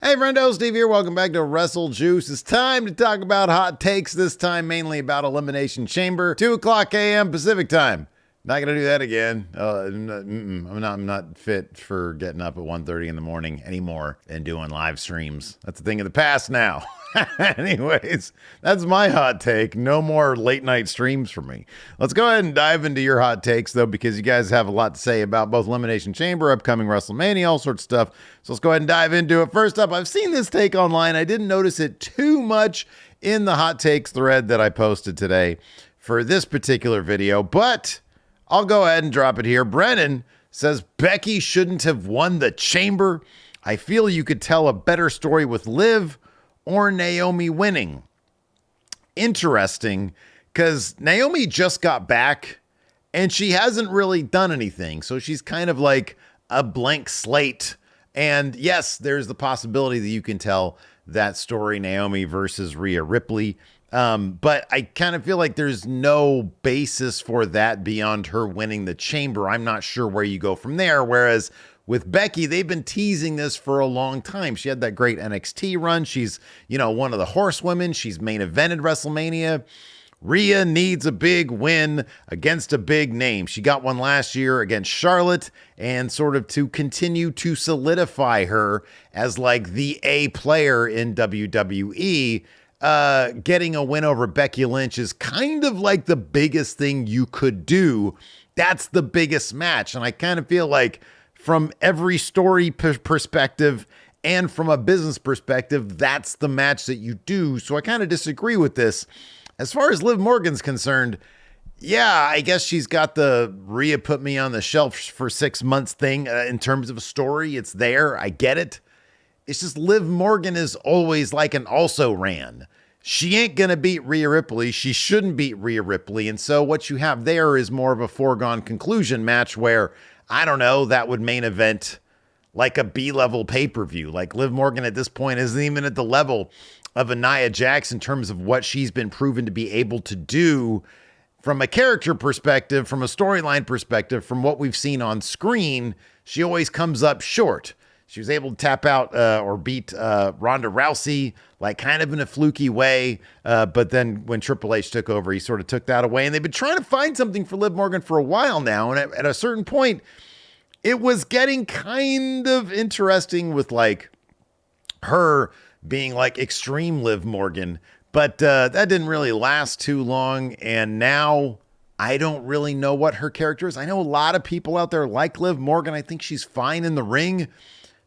Hey friendo, Steve here. Welcome back to Wrestle Juice. It's time to talk about hot takes, this time mainly about Elimination Chamber, 2 o'clock a.m. Pacific time. Not going to do that again. I'm not fit for getting up at 1:30 in the morning anymore and doing live streams. That's a thing of the past now. Anyways, that's my hot take. No more late night streams for me. Let's go ahead and dive into your hot takes, though, because you guys have a lot to say about both Elimination Chamber, upcoming WrestleMania, all sorts of stuff. So let's go ahead and dive into it. First up, I've seen this take online. I didn't notice it too much in the hot takes thread that I posted today for this particular video, but I'll go ahead and drop it here. Brennan says Becky shouldn't have won the Chamber. I feel you could tell a better story with Liv or Naomi winning. Interesting, because Naomi just got back and she hasn't really done anything. So she's kind of like a blank slate. And yes, there's the possibility that you can tell that story, Naomi versus Rhea Ripley. But I kind of feel like there's no basis for that beyond her winning the Chamber. I'm not sure where you go from there. Whereas with Becky, they've been teasing this for a long time. She had that great NXT run. She's, one of the horsewomen. She's main evented WrestleMania. Rhea needs a big win against a big name. She got one last year against Charlotte, and sort of to continue to solidify her as like the A player in WWE. Getting a win over Becky Lynch is kind of like the biggest thing you could do. That's the biggest match. And I kind of feel like from every story perspective and from a business perspective, that's the match that you do. So I kind of disagree with this. As far as Liv Morgan's concerned, yeah, I guess she's got the Rhea put me on the shelf for 6 months thing in terms of a story. It's there. I get it. It's just Liv Morgan is always like an also-ran. She ain't going to beat Rhea Ripley. She shouldn't beat Rhea Ripley. And so what you have there is more of a foregone conclusion match where, I don't know, that would main event like a B-level pay-per-view. Like Liv Morgan at this point isn't even at the level of a Nia Jax in terms of what she's been proven to be able to do from a character perspective, from a storyline perspective, from what we've seen on screen. She always comes up short. She was able to tap out or beat Ronda Rousey, like kind of in a fluky way. But then when Triple H took over, he sort of took that away. And they've been trying to find something for Liv Morgan for a while now. And at a certain point, it was getting kind of interesting with like her being like extreme Liv Morgan. But that didn't really last too long. And now I don't really know what her character is. I know a lot of people out there like Liv Morgan. I think she's fine in the ring.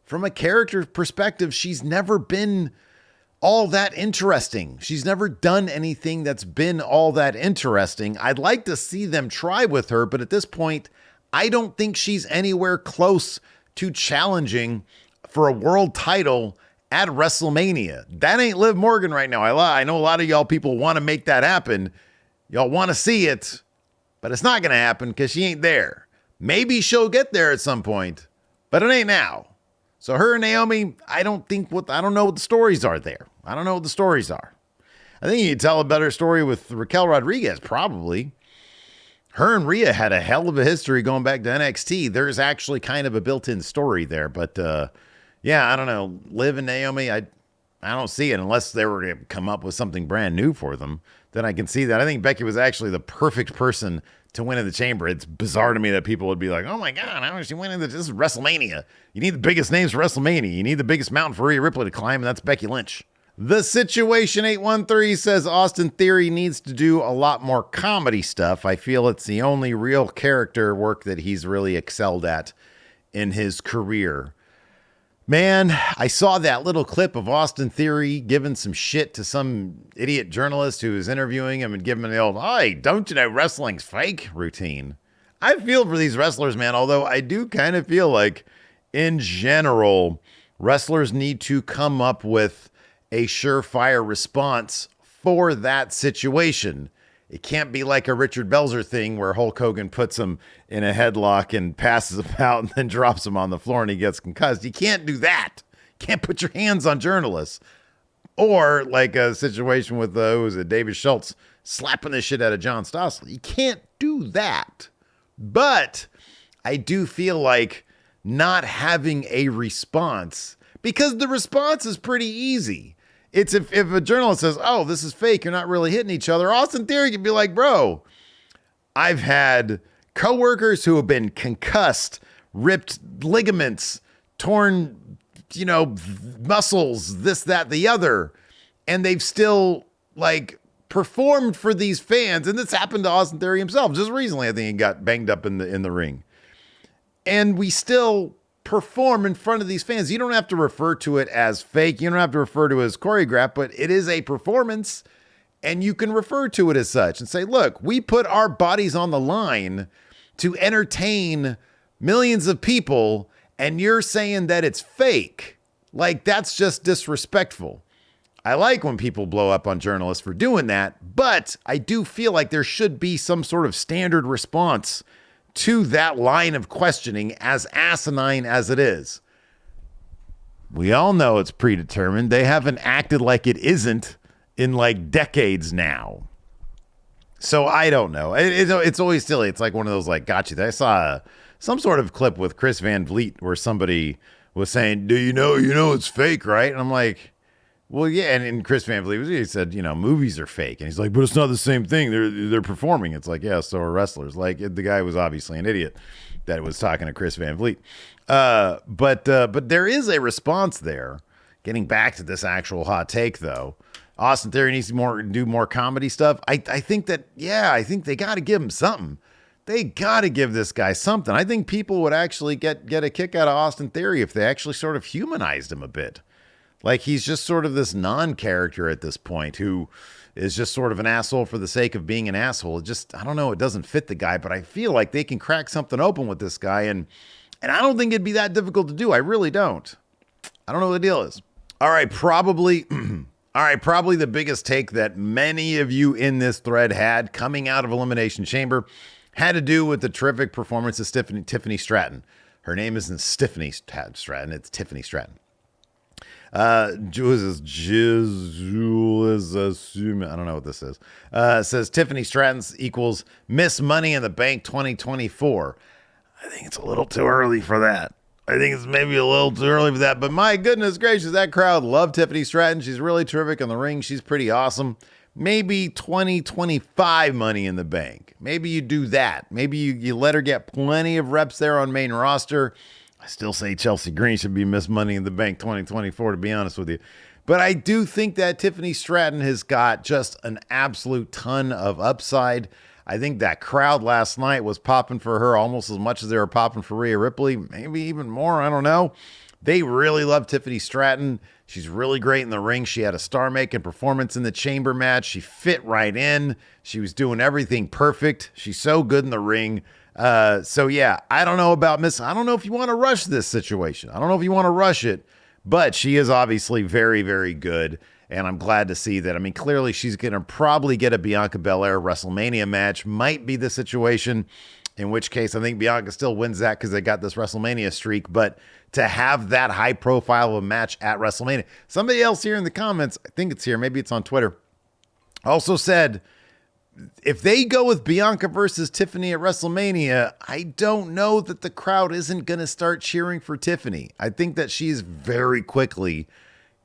From a character perspective, she's never been all that interesting. She's never done anything that's been all that interesting. I'd like to see them try with her, but at this point, I don't think she's anywhere close to challenging for a world title at WrestleMania. That ain't Liv Morgan right now. I know a lot of y'all people want to make that happen. Y'all want to see it, but it's not going to happen because she ain't there. Maybe she'll get there at some point, but it ain't now. So her and Naomi, I don't know what the stories are there. I don't know what the stories are. I think you could tell a better story with Raquel Rodriguez, probably. Her and Rhea had a hell of a history going back to NXT. There's actually kind of a built-in story there. But, yeah, I don't know. Liv and Naomi, I don't see it unless they were to come up with something brand new for them. Then I can see that. I think Becky was actually the perfect person to win in the Chamber. It's bizarre to me that people would be like, oh my God, how is she winning this? This is WrestleMania. You need the biggest names for WrestleMania. You need the biggest mountain for Rhea Ripley to climb, and that's Becky Lynch. The Situation 813 says Austin Theory needs to do a lot more comedy stuff. I feel it's the only real character work that he's really excelled at in his career. Man, I saw that little clip of Austin Theory giving some shit to some idiot journalist who was interviewing him and giving him the old, hey, don't you know wrestling's fake routine. I feel for these wrestlers, man, although I do kind of feel like, in general, wrestlers need to come up with a surefire response for that situation. It can't be like a Richard Belzer thing where Hulk Hogan puts him in a headlock and passes him out and then drops him on the floor and he gets concussed. You can't do that. You can't put your hands on journalists. Or like a situation with David Schultz slapping the shit out of John Stossel. You can't do that. But I do feel like not having a response Because the response is pretty easy. It's if a journalist says, oh, this is fake, you're not really hitting each other, Austin Theory can be like, bro, I've had coworkers who have been concussed, ripped ligaments, torn, muscles, this, that, the other, and they've still performed for these fans. And this happened to Austin Theory himself just recently. I think he got banged up in the ring, and we still perform in front of these fans. You don't have to refer to it as fake. You don't have to refer to it as choreographed, but it is a performance, and you can refer to it as such and say, look, we put our bodies on the line to entertain millions of people, and you're saying that it's fake. That's just disrespectful. I like when people blow up on journalists for doing that, but I do feel like there should be some sort of standard response to that line of questioning, as asinine as it is. We all know it's predetermined. They haven't acted like it isn't in decades now. So I don't know. It's always silly. It's like one of those gotcha. I saw some sort of clip with Chris Van Vliet where somebody was saying, do you know it's fake, right? And I'm like, well, yeah. And Chris Van Vliet, he said, movies are fake. And he's like, but it's not the same thing. They're performing. It's like, yeah, so are wrestlers. The guy was obviously an idiot that was talking to Chris Van Vliet. But there is a response there. Getting back to this actual hot take, though, Austin Theory needs to do more comedy stuff. I think they got to give him something. They got to give this guy something. I think people would actually get a kick out of Austin Theory if they actually sort of humanized him a bit. He's just sort of this non-character at this point who is just sort of an asshole for the sake of being an asshole. I don't know, it doesn't fit the guy, but I feel like they can crack something open with this guy, and I don't think it'd be that difficult to do. I really don't. I don't know what the deal is. All right, probably the biggest take that many of you in this thread had coming out of Elimination Chamber had to do with the terrific performance of Tiffany Stratton. Her name isn't Tiffany Stratton, it's Tiffany Stratton. I don't know what this is. Says Tiffany Stratton equals Miss Money in the Bank 2024. I think it's a little too early for that. I think it's maybe a little too early for that. But my goodness gracious, that crowd loved Tiffany Stratton. She's really terrific in the ring. She's pretty awesome. Maybe 2025 Money in the Bank. Maybe you do that. Maybe you let her get plenty of reps there on main roster. I still say Chelsea Green should be Miss Money in the Bank 2024, to be honest with you. But I do think that Tiffany Stratton has got just an absolute ton of upside. I think that crowd last night was popping for her almost as much as they were popping for Rhea Ripley, maybe even more. I don't know. They really love Tiffany Stratton. She's really great in the ring. She had a star-making performance in the chamber match. She fit right in. She was doing everything perfect. She's so good in the ring. So yeah, I don't know about I don't know if you want to rush this situation. I don't know if you want to rush it, but she is obviously very, very good. And I'm glad to see that. I mean, clearly she's going to probably get a Bianca Belair WrestleMania match. Might be the situation, in which case I think Bianca still wins that because they got this WrestleMania streak. But to have that high profile of a match at WrestleMania. Somebody else here in the comments, I think it's here, maybe it's on Twitter, also said, if they go with Bianca versus Tiffany at WrestleMania, I don't know that the crowd isn't going to start cheering for Tiffany. I think that she's very quickly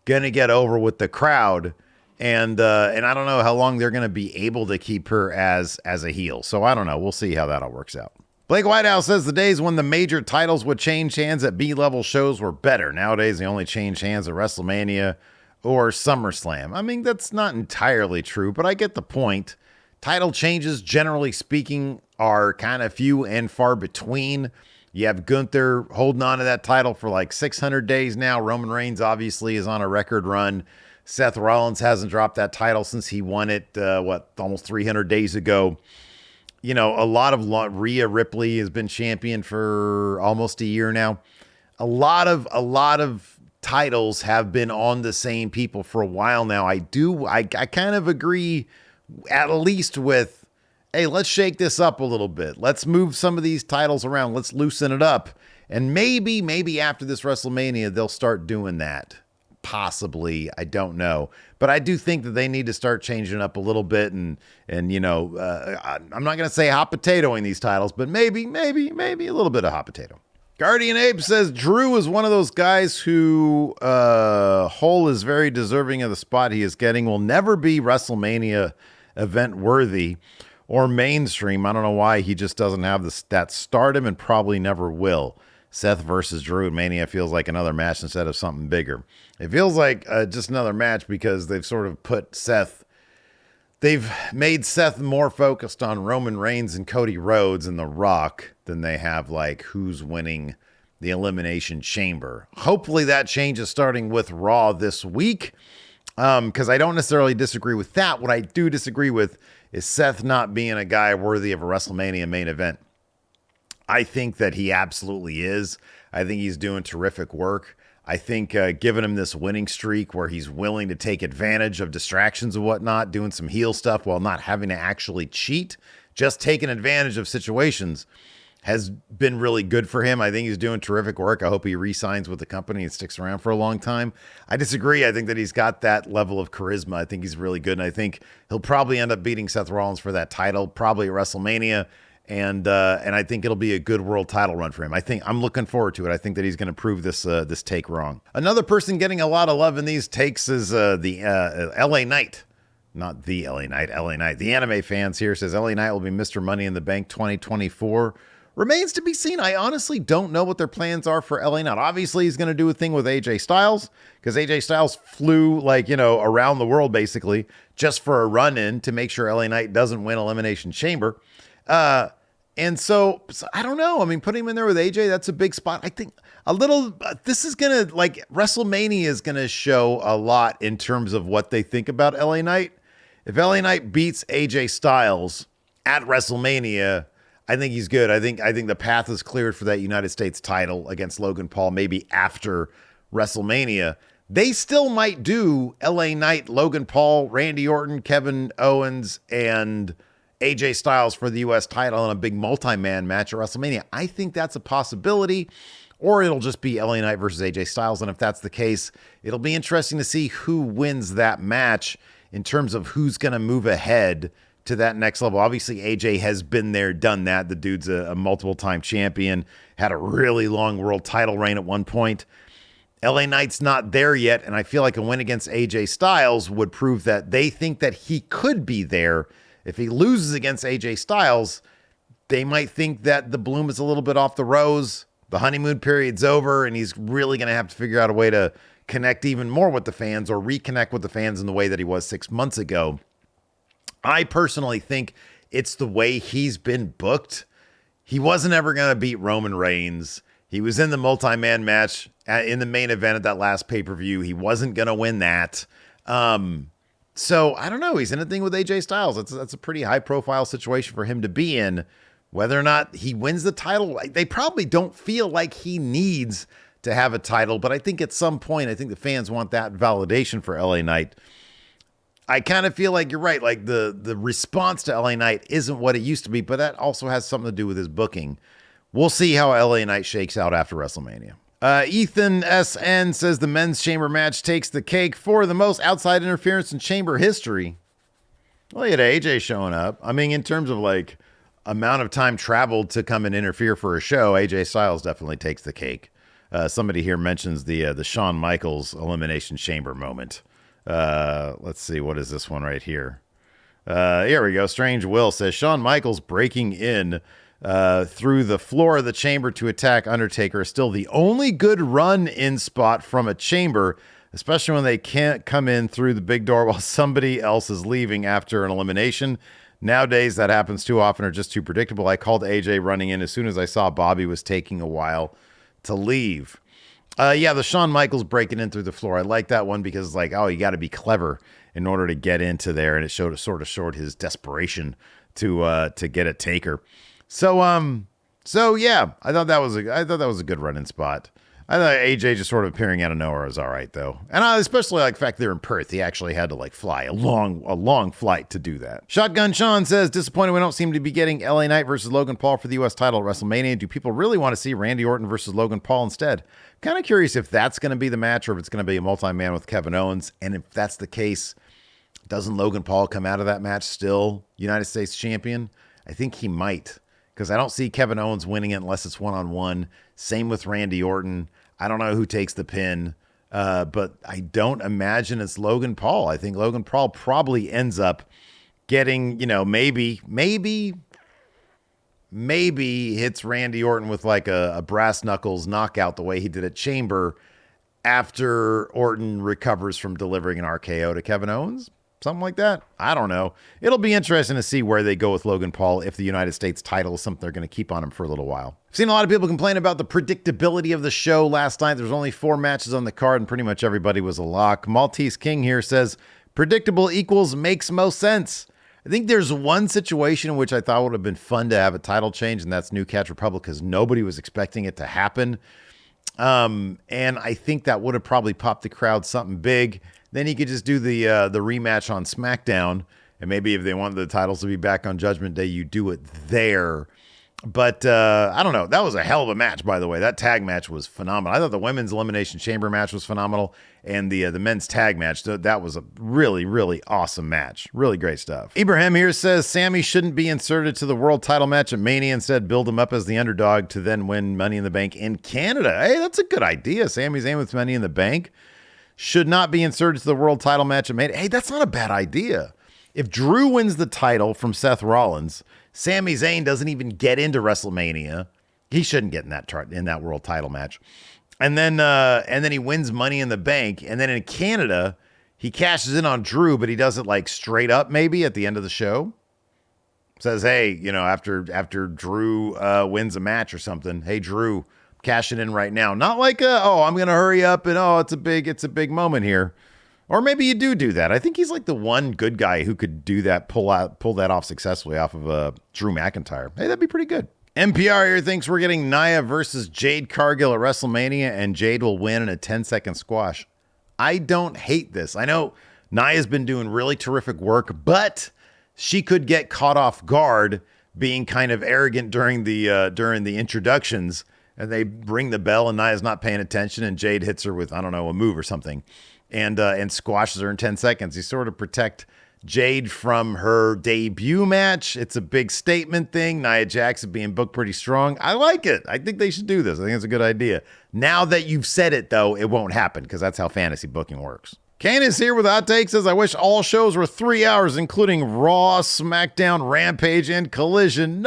going to get over with the crowd. And I don't know how long they're going to be able to keep her as a heel. So I don't know. We'll see how that all works out. Blake Whitehouse says the days when the major titles would change hands at B-level shows were better. Nowadays, they only change hands at WrestleMania or SummerSlam. I mean, that's not entirely true, but I get the point. Title changes, generally speaking, are kind of few and far between. You have Gunther holding on to that title for like 600 days now. Roman Reigns obviously is on a record run. Seth Rollins hasn't dropped that title since he won it, almost 300 days ago. You know, a lot of Rhea Ripley has been champion for almost a year now. A lot of titles have been on the same people for a while now. I kind of agree, at least with, hey, let's shake this up a little bit. Let's move some of these titles around. Let's loosen it up. And maybe after this WrestleMania, they'll start doing that. Possibly, I don't know, but I do think that they need to start changing up a little bit, and you know, I'm not going to say hot potatoing these titles, but maybe a little bit of hot potato. Guardian Ape says Drew is one of those guys who Hole is very deserving of the spot he is getting. Will never be WrestleMania event worthy or mainstream. I don't know why he just doesn't have that stardom and probably never will. Seth versus Drew at Mania feels like another match instead of something bigger. It feels like just another match because they've sort of put Seth. They've made Seth more focused on Roman Reigns and Cody Rhodes and The Rock than they have like who's winning the Elimination Chamber. Hopefully that changes starting with Raw this week, because I don't necessarily disagree with that. What I do disagree with is Seth not being a guy worthy of a WrestleMania main event. I think that he absolutely is. I think he's doing terrific work. I think giving him this winning streak where he's willing to take advantage of distractions and whatnot, doing some heel stuff while not having to actually cheat, just taking advantage of situations has been really good for him. I think he's doing terrific work. I hope he re-signs with the company and sticks around for a long time. I disagree. I think that he's got that level of charisma. I think he's really good, and I think he'll probably end up beating Seth Rollins for that title, probably at WrestleMania. And I think it'll be a good world title run for him. I'm looking forward to it. I think that he's going to prove this take wrong. Another person getting a lot of love in these takes is the LA Knight. Not the LA Knight, LA Knight. The anime fans here says LA Knight will be Mr. Money in the Bank 2024. Remains to be seen. I honestly don't know what their plans are for LA Knight. Obviously, he's going to do a thing with AJ Styles because AJ Styles flew around the world basically just for a run-in to make sure LA Knight doesn't win Elimination Chamber. And so I don't know. I mean, putting him in there with AJ, that's a big spot. I think this is going to WrestleMania is going to show a lot in terms of what they think about LA Knight. If LA Knight beats AJ Styles at WrestleMania, I think he's good. I think the path is cleared for that United States title against Logan Paul, maybe after WrestleMania. They still might do LA Knight, Logan Paul, Randy Orton, Kevin Owens, and AJ Styles for the U.S. title in a big multi-man match at WrestleMania. I think that's a possibility, or it'll just be LA Knight versus AJ Styles. And if that's the case, it'll be interesting to see who wins that match in terms of who's going to move ahead to that next level. Obviously, AJ has been there, done that. The dude's a multiple-time champion, had a really long world title reign at one point. LA Knight's not there yet, and I feel like a win against AJ Styles would prove that they think that he could be there. If he loses against AJ Styles, they might think that the bloom is a little bit off the rose. The honeymoon period's over, and he's really going to have to figure out a way to connect even more with the fans or reconnect with the fans in the way that he was 6 months ago. I personally think it's the way he's been booked. He wasn't ever going to beat Roman Reigns. He was in the multi-man match in the main event at that last pay-per-view. He wasn't going to win that. So I don't know. He's in a thing with AJ Styles. That's a pretty high profile situation for him to be in. Whether or not he wins the title, they probably don't feel like he needs to have a title. But I think at some point, I think the fans want that validation for LA Knight. I kind of feel like you're right. Like the response to LA Knight isn't what it used to be, but that also has something to do with his booking. We'll see how LA Knight shakes out after WrestleMania. Ethan SN says the men's chamber match takes the cake for the most outside interference in chamber history. Well, you had AJ showing up. I mean, in terms of amount of time traveled to come and interfere for a show, AJ Styles definitely takes the cake. Somebody here mentions the Shawn Michaels Elimination Chamber moment. Let's see. What is this one right here? Here we go. Strange Will says Shawn Michaels breaking in through the floor of the chamber to attack Undertaker is still the only good run-in spot from a chamber, especially when they can't come in through the big door while somebody else is leaving after an elimination. Nowadays, that happens too often or just too predictable. I called AJ running in as soon as I saw Bobby was taking a while to leave. Yeah, the Shawn Michaels breaking in through the floor. I like that one because you got to be clever in order to get into there, and it showed his desperation to get at Taker. So yeah, I thought that was a good run-in spot. I thought AJ just sort of appearing out of nowhere was all right though, and I especially like the fact they're in Perth. He actually had to fly a long flight to do that. Shotgun Sean says disappointed we don't seem to be getting LA Knight versus Logan Paul for the U.S. title at WrestleMania. Do people really want to see Randy Orton versus Logan Paul instead? Kind of curious if that's going to be the match or if it's going to be a multi-man with Kevin Owens, and if that's the case, doesn't Logan Paul come out of that match still United States champion? I think he might. because I don't see Kevin Owens winning it unless it's one-on-one. Same with Randy Orton. I don't know who takes the pin, but I don't imagine it's Logan Paul. I think Logan Paul probably ends up getting, maybe hits Randy Orton with like a brass knuckles knockout the way he did at Chamber after Orton recovers from delivering an RKO to Kevin Owens. Something like that. I don't know. It'll be interesting to see where they go with Logan Paul if the United States title is something they're going to keep on him for a little while. I've seen a lot of people complain about the predictability of the show last night. There's only 4 matches on the card and pretty much everybody was a lock. Maltese King here says, predictable equals makes most sense. I think there's one situation in which I thought would have been fun to have a title change, and that's New Catch Republic, because nobody was expecting it to happen. And I think that would have probably popped the crowd something big. Then you could just do the rematch on SmackDown, and maybe if they wanted the titles to be back on Judgment Day, you do it there. But I don't know. That was a hell of a match, by the way. That tag match was phenomenal. I thought the women's Elimination Chamber match was phenomenal, and the men's tag match, that was a really, really awesome match. Really great stuff. Ibrahim here says Sami shouldn't be inserted to the world title match at Mania. Instead, build him up as the underdog to then win Money in the Bank in Canada. Hey, that's a good idea. Sami Zayn with Money in the Bank should not be inserted to the world title match at Mania. Hey, that's not a bad idea. If Drew wins the title from Seth Rollins, Sami Zayn doesn't even get into WrestleMania. He shouldn't get in that world title match. And then he wins Money in the Bank. And then in Canada, he cashes in on Drew, but he does it like straight up maybe at the end of the show. Says, hey, after Drew wins a match or something, hey, Drew, cash it in right now. Not like, I'm going to hurry up and, it's a big moment here. Or maybe you do that. I think he's like the one good guy who could do that, pull that off successfully off of Drew McIntyre. Hey, that'd be pretty good. NPR here thinks we're getting Nia versus Jade Cargill at WrestleMania, and Jade will win in a 10-second squash. I don't hate this. I know Nia's been doing really terrific work, but she could get caught off guard being kind of arrogant during the introductions. And they ring the bell, and Nia's not paying attention, and Jade hits her with, I don't know, a move or something, and squashes her in 10 seconds. You sort of protect Jade from her debut match. It's a big statement thing. Nia Jax is being booked pretty strong. I like it. I think they should do this. I think it's a good idea. Now that you've said it, though, it won't happen, because that's how fantasy booking works. Kane is here with a hot take. Says, I wish all shows were 3 hours, including Raw, SmackDown, Rampage, and Collision.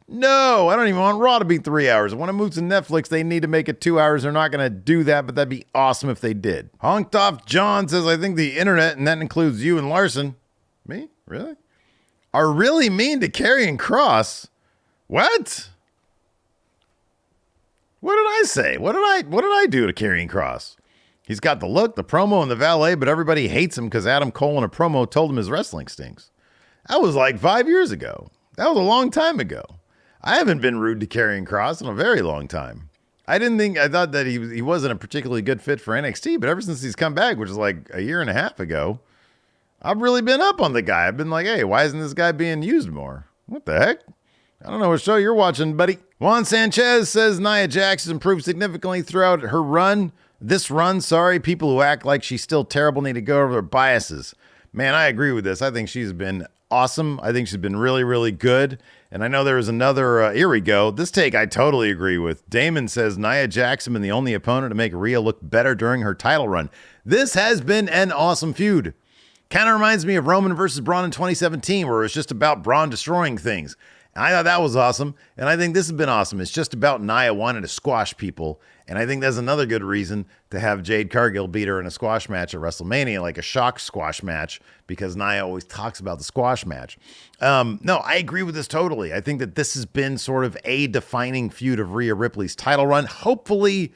No, I don't even want Raw to be 3 hours. When it moves to Netflix, they need to make it 2 hours. They're not going to do that, but that'd be awesome if they did. Honked Off John says, I think the internet, and that includes you and Larson. Me? Really? Are really mean to Karrion Kross. What? What did I say? What did I do to Karrion Kross? He's got the look, the promo, and the valet, but everybody hates him because Adam Cole in a promo told him his wrestling stinks. That was like 5 years ago. That was a long time ago. I haven't been rude to Karrion Kross in a very long time. I thought that he wasn't a particularly good fit for NXT, but ever since he's come back, which is like a year and a half ago, I've really been up on the guy. I've been like, hey, why isn't this guy being used more? What the heck? I don't know what show you're watching, buddy. Juan Sanchez says Nia Jax has improved significantly throughout her run. People who act like she's still terrible need to go over their biases. Man, I agree with this. I think she's been awesome. I think she's been really, really good. And I know there was another, here we go. This take I totally agree with. Damon says Nia Jax has been the only opponent to make Rhea look better during her title run. This has been an awesome feud. Kind of reminds me of Roman versus Braun in 2017, where it was just about Braun destroying things. And I thought that was awesome. And I think this has been awesome. It's just about Nia wanting to squash people. And I think that's another good reason to have Jade Cargill beat her in a squash match at WrestleMania, like a shock squash match, because Nia always talks about the squash match. No, I agree with this totally. I think that this has been sort of a defining feud of Rhea Ripley's title run. Hopefully,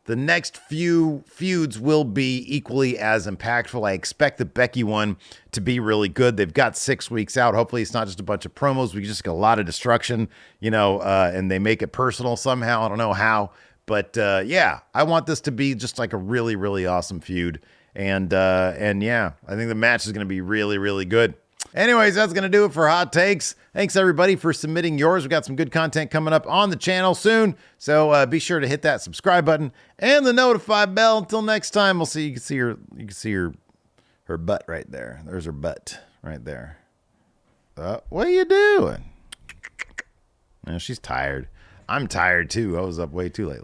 the next few feuds will be equally as impactful. I expect the Becky one to be really good. They've got 6 weeks out. Hopefully it's not just a bunch of promos. We just get a lot of destruction, and they make it personal somehow. I don't know how. But yeah, I want this to be just like a really, really awesome feud. And yeah, I think the match is going to be really, really good. Anyways, that's going to do it for Hot Takes. Thanks, everybody, for submitting yours. We've got some good content coming up on the channel soon. So be sure to hit that subscribe button and the notify bell. Until next time, we'll see. You can see her butt right there. There's her butt right there. What are you doing? She's tired. I'm tired too. I was up way too late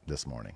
this morning.